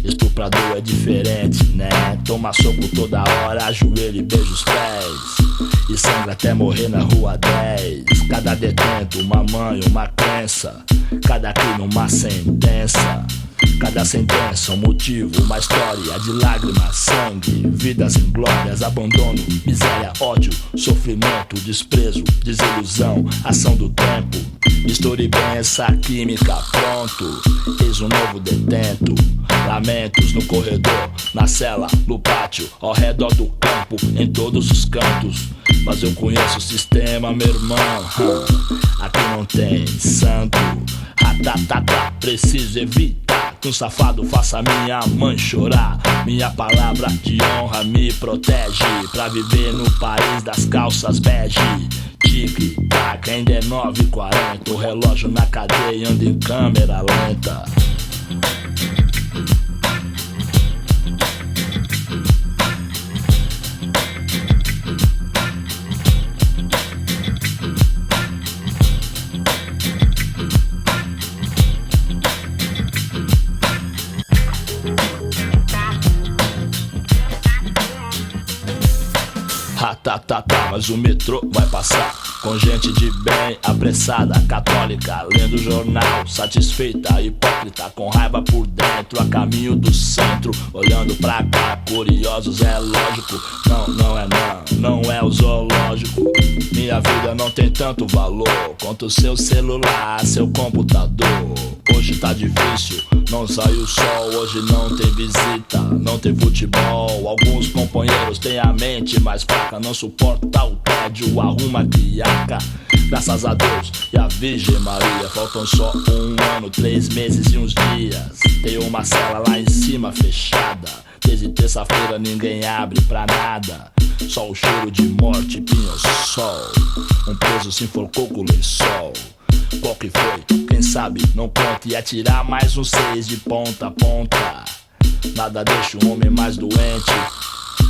Estuprador é diferente, né? Toma soco toda hora, ajoelha e beija os pés. E sangra até morrer na rua 10. Cada detento, uma mãe, uma crença. Cada crime, uma sentença. Cada sentença, um motivo, uma história de lágrimas, sangue, vidas inglórias, abandono, miséria, ódio, sofrimento, desprezo, desilusão, ação do tempo. Misture bem essa química, pronto, eis um novo detento. Lamentos no corredor, na cela, no pátio, ao redor do campo, em todos os cantos. Mas eu conheço o sistema, meu irmão. Aqui não tem santo. Ratatata, preciso evitar que um safado faça minha mãe chorar. Minha palavra de honra me protege pra viver no país das calças bege. Tic-tac, ainda é 9h40. O relógio na cadeia anda em câmera lenta. Mas o metrô vai passar com gente de bem, apressada, católica, lendo jornal, satisfeita, hipócrita, com raiva por dentro, a caminho do centro, olhando pra cá, curiosos, é lógico. Não é o zoológico. Minha vida não tem tanto valor quanto seu celular, seu computador. Hoje tá difícil, não sai o sol, hoje não tem visita, não tem futebol. Alguns companheiros têm a mente mais fraca, não suporta o tédio, arruma a criaca. Graças a Deus e a Virgem Maria, faltam só 1 ano, 3 meses e uns dias. Tem uma cela lá em cima fechada, desde terça-feira ninguém abre pra nada. Só o cheiro de morte, pinho-sol. Um preso se enforcou com o lençol. Qual que foi? Quem sabe não conta. E atirar mais um 6 de ponta a ponta. Nada deixa o homem mais doente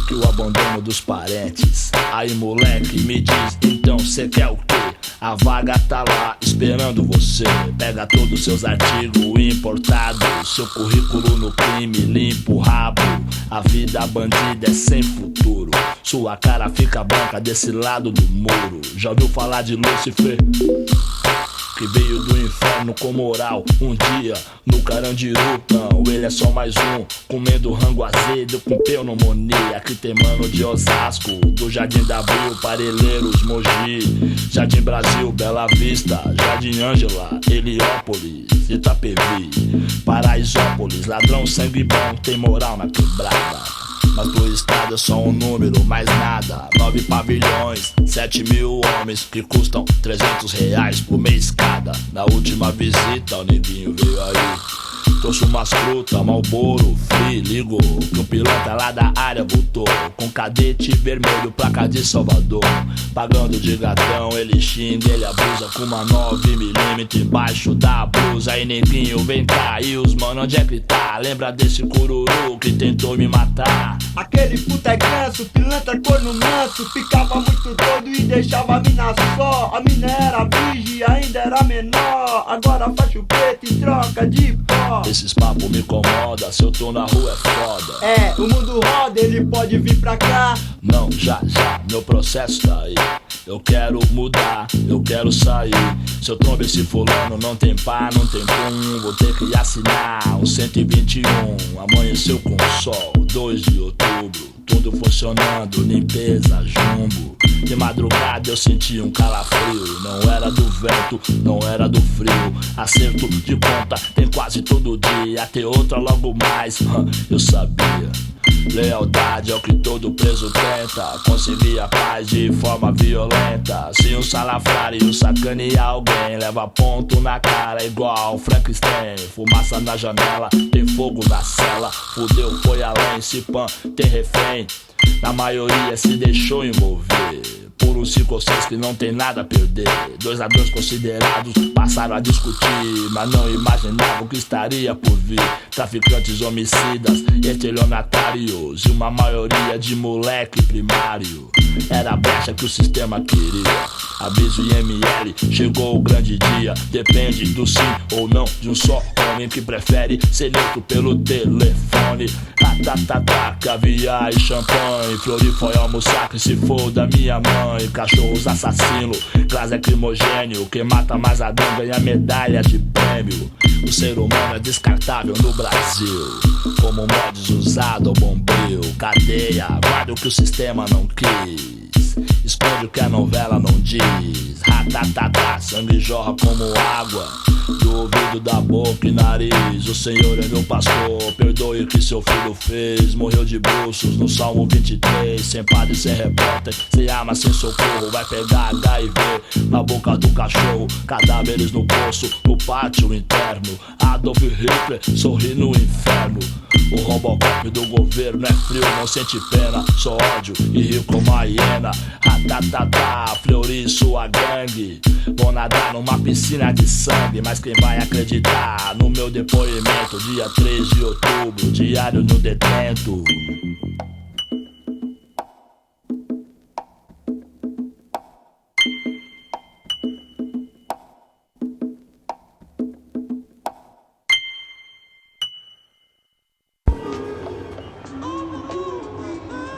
que o abandono dos parentes. Aí moleque, me diz, então cê quer o quê? A vaga tá lá esperando você. Pega todos os seus artigos importados, seu currículo no crime, limpa o rabo. A vida bandida é sem futuro, sua cara fica branca desse lado do muro. Já ouviu falar de Lúcifer? Que veio do inferno com moral. Um dia no Carandiru, não, ele é só mais um, comendo rango azedo com pneumonia. Aqui tem mano de Osasco, do Jardim da Abril, Parelheiros, Mogi, Jardim Brasil, Bela Vista, Jardim Ângela, Heliópolis, Itapevi, Paraisópolis. Ladrão sangue bom, tem moral na quebrada. Mas pro estado é só um número, mais nada. 9 pavilhões, 7 mil homens que custam R$300 por mês cada. Na última visita o neguinho veio aí, trouxe umas frutas, Marlboro, Free, ligou que o piloto lá da área voltou com cadete vermelho, placa de Salvador. Pagando de gatão, ele xinga, ele abusa com uma 9mm embaixo da blusa. Aí neguinho, vem cá, e os mano, onde é que tá? Lembra desse cururu que tentou me matar? Aquele puta é ganso, pilantra corno manso, ficava muito doido e deixava a mina só. A mina era virgem, ainda era menor, agora faz o preto e troca de pó. Esses papos me incomoda, se eu tô na rua é foda. É, o mundo roda, ele pode vir pra cá. Não, já, meu processo tá aí. Eu quero mudar, eu quero sair. Se eu trombo esse fulano, não tem pá, não tem pum. Vou ter que assinar um 121. Amanheceu com sol, 2 de outubro, tudo funcionando, limpeza, jumbo. De madrugada eu senti um calafrio. Não era do vento, não era do frio. Acerto de conta tem quase todo dia. Ter outra logo mais, eu sabia. Lealdade é o que todo preso tenta, conseguir a paz de forma violenta. Se um salafrário sacanear alguém, leva ponto na cara igual Frankenstein. Fumaça na janela, tem fogo na cela. Fudeu, foi além, se pan, tem refém. Na maioria se deixou envolver por uns 5 ou 6 que não tem nada a perder. 2 ladrões considerados passaram a discutir, mas não imaginavam que estaria por vir. Traficantes, homicidas, estelionatários, otários e uma maioria de moleque primário. Era a brecha que o sistema queria. Aviso IML, chegou o grande dia. Depende do sim ou não de um só homem que prefere ser neutro pelo telefone. Ratatatá, caviar e champanhe. Florifa almoçar que se for da minha mãe. Cachorros assassinos, gás lacrimogênio. Quem mata mais Adão ganha medalha de prêmio. O ser humano é descartável no Brasil, como mods usado ao bombril. Cadeia, guarda o que o sistema não quis, esconde o que a novela não diz. Ratatatá, sangue jorra como água do ouvido, da boca e nariz. O Senhor é meu pastor, perdoe o que seu filho fez. Morreu de bruços no Salmo 23. Sem padre, sem repórter, sem arma, sem socorro. Vai pegar HIV na boca do cachorro. Cadáveres no poço, no pátio interno. Adolf Hitler sorri no inferno. O Robocop do governo é frio, não sente pena. Só ódio e rio como a hiena. Ratatatá, Fleury, sua gangue. Vou nadar numa piscina de sangue. Mas quem vai acreditar no meu depoimento? Dia 3 de outubro, diário no detento.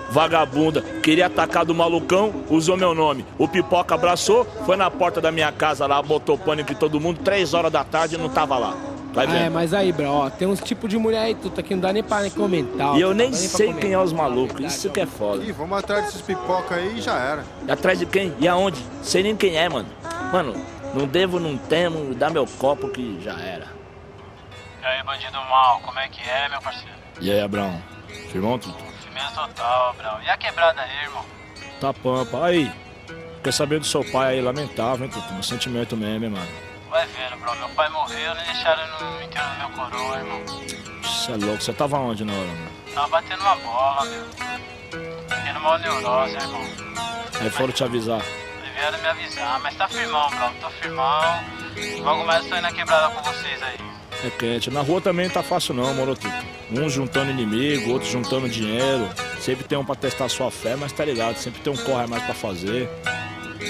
Vagabunda, queria atacar do malucão, usou meu nome. O Pipoca abraçou, foi na porta da minha casa lá, botou pânico em todo mundo, 3 horas da tarde e não tava lá. Vai vendo. Mas aí, bro, ó, tem uns tipos de mulher aí, tudo aqui, não dá nem pra comentar. Ó, e eu nem sei quem é os malucos, isso que é foda. Ih, vamos atrás desses pipoca aí e já era. E atrás de quem? E aonde? Sei nem quem é, mano. Mano, não devo, não temo, dá meu copo que já era. E aí, bandido mal, como é que é, meu parceiro? E aí, Abrão? Firmão, tudo? Firmeza total, Brau. E a quebrada aí, irmão? Tá pampa. Aí, quer saber do seu pai aí, lamentável, hein, Tutu? Meu sentimento mesmo, hein, mano. Vai vendo, Brau. Meu pai morreu, nem deixaram ele no enterro do meu coroa, irmão. Você é louco, você tava onde na hora, mano? Tava batendo uma bola, meu. Tendo uma neurose, irmão. Aí foram te avisar. Aí vieram me avisar, mas tá firmão, Brau. Tô firmão. Logo mais eu tô indo na quebrada com vocês aí. É quente. Na rua também não tá fácil não, moro, Tutu. Uns juntando inimigo, outros juntando dinheiro. Sempre tem um pra testar sua fé, mas tá ligado, sempre tem um corre a mais pra fazer.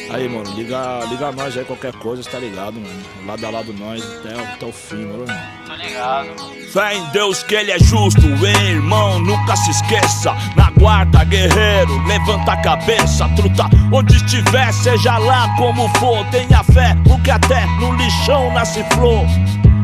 Aí, mano, liga nós aí, qualquer coisa, tá ligado, mano. Lado a lado nós até o fim, mano. Tô ligado, mano. Fé em Deus que ele é justo, hein, irmão, nunca se esqueça. Na guarda, guerreiro, levanta a cabeça, truta. Onde estiver, seja lá como for, tenha fé, porque até no lixão nasce flor.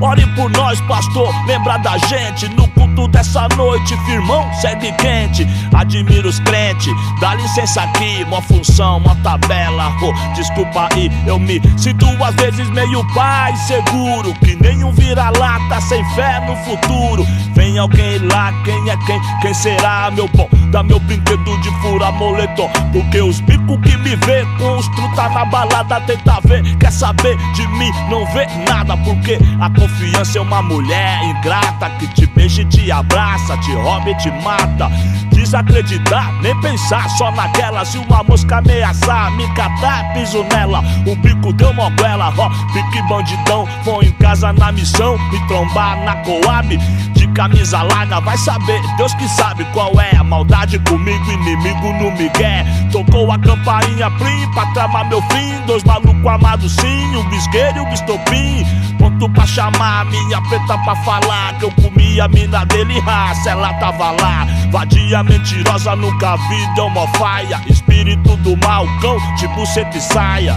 Ore por nós, pastor, lembra da gente no culto dessa noite, firmão, segue quente. Admiro os crentes, dá licença aqui, mó função, mó tabela. Oh, desculpa aí, eu me sinto às vezes meio pai seguro, que nem um vira-lata sem fé no futuro. Vem alguém lá, quem é quem? Quem será, meu bom? Dá meu brinquedo de fura moletom, porque os bicos que me vê com os truta na balada tenta ver, quer saber de mim, não vê nada, porque a confiança é uma mulher ingrata que te beija e te abraça, te rouba e te mata. Desacreditar, nem pensar, só naquela. Se uma mosca ameaçar, me catar, piso nela. O bico deu moguela, ó, pique bandidão. Vou em casa na missão, me trombar na Coab. De camisa larga, vai saber, Deus que sabe qual é a maldade comigo, inimigo no migué. Tocou a campainha plim pra tramar meu fim. 2 malucos amados sim, o bisqueiro e o bistopim. Ponto pra chamar minha preta pra falar que eu comi a mina dele, raça, ela tava lá. Vadia mentirosa, nunca vi, deu mó faia. Espírito do mal, cão, tipo seta e saia.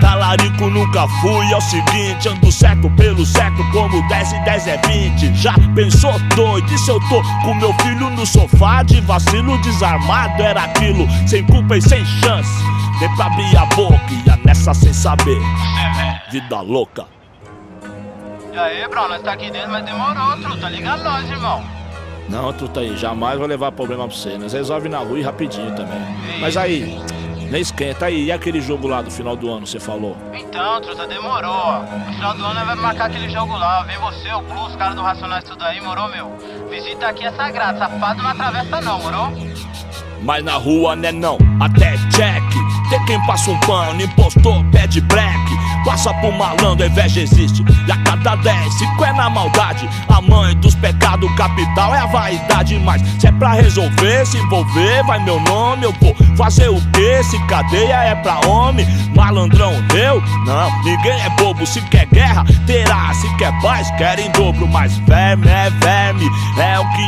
Talarico nunca fui, é o seguinte, ando certo pelo certo, como 10 e 10 é 20. Já pensou doido, e se eu tô com meu filho no sofá, de vacilo desarmado, era aquilo, sem culpa e sem chance. Nem pra abrir a boca, ia nessa sem saber, vida louca. E aí, Brau, nós tá aqui dentro, mas demorou, truta, liga nós, irmão. Não, truta aí, jamais vou levar problema pra você. Nós resolve na rua e rapidinho também. Mas aí, nem esquenta aí, e aquele jogo lá do final do ano, você falou? Então, truta, demorou. No final do ano nós vamos marcar aquele jogo lá. Vem você, o Blue, os caras do Racionais tudo aí, morou, meu? Visita aqui é sagrado, safado não atravessa não, morou? mas na rua né não, até check. Tem quem passa um pano, impostor, pede black. Passa por malandro, a inveja existe. E a cada 10, 5 é na maldade. A mãe dos pecados capital é a vaidade. Mas se é pra resolver, se envolver, vai meu nome. Eu vou fazer o quê? Se cadeia é pra homem. Malandrão, eu? Não, ninguém é bobo. Se quer guerra, terá. Se quer paz, quer em dobro. Mas verme é o que